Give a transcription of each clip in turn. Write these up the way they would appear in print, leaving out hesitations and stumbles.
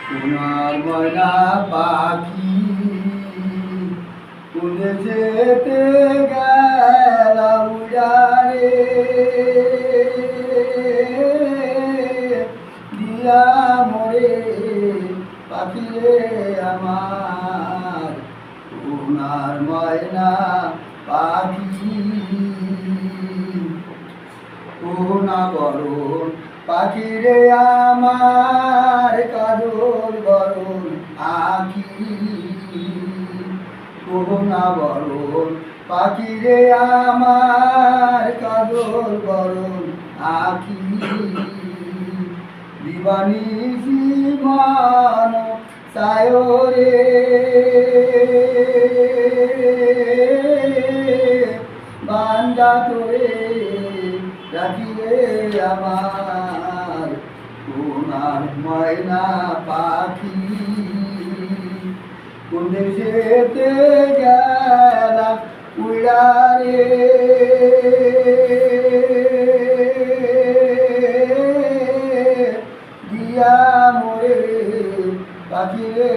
সোনার ময়না পাখি উড়ে যেতে গেল উড়ারে দিয়া মোরে পাখি রে আমার সোনার ময়না পাখি সোনা বরণ পাখি রে আমার কাজল বরণ আখি সোনা বরণ পাখি রে আমার কাজল বরণ আখি দিবানি জীবন সায়রে বান্দা তোরে রাখিলে আমার সোনার ময়না পাখি কোন দেশেতে গেলা উড়ারে দিয়া মোরে পাখি রে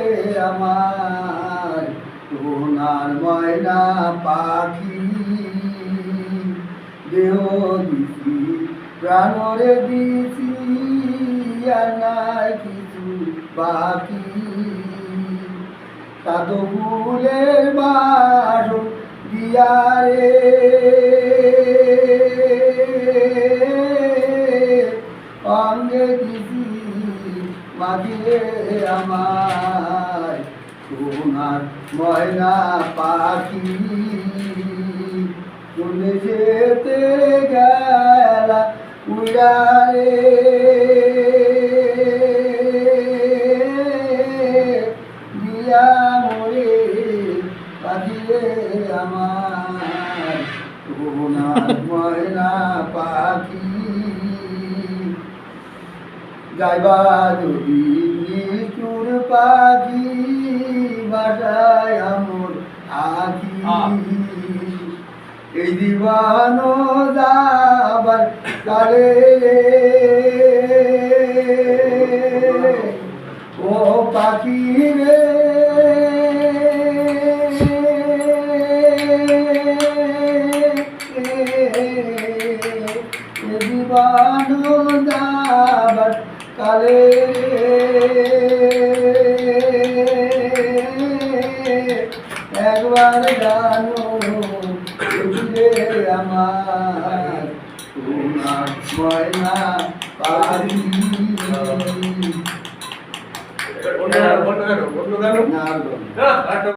আমার সোনার ময়না পাখি দেহ দিছি প্রাণরে দিছি আর নাই কিছু বাকি কাদো ফুলের বাসন দিয়ারে অঙ্গে দিছি মাঝিরে আমার সোনার ময়না পাখি কোন যেতে গেলা উড়ারে দিয়া মোরে পাখি রে আমার সোনার ময়না পাখি যাইবা যদি নিষ্ঠুর পাখি বাসায় আমর আখি এই দিবানো যাবার কালে ও পাখি রে দিবানো যাবার কালে একবার জানো আমার সোনার ময়না পাখি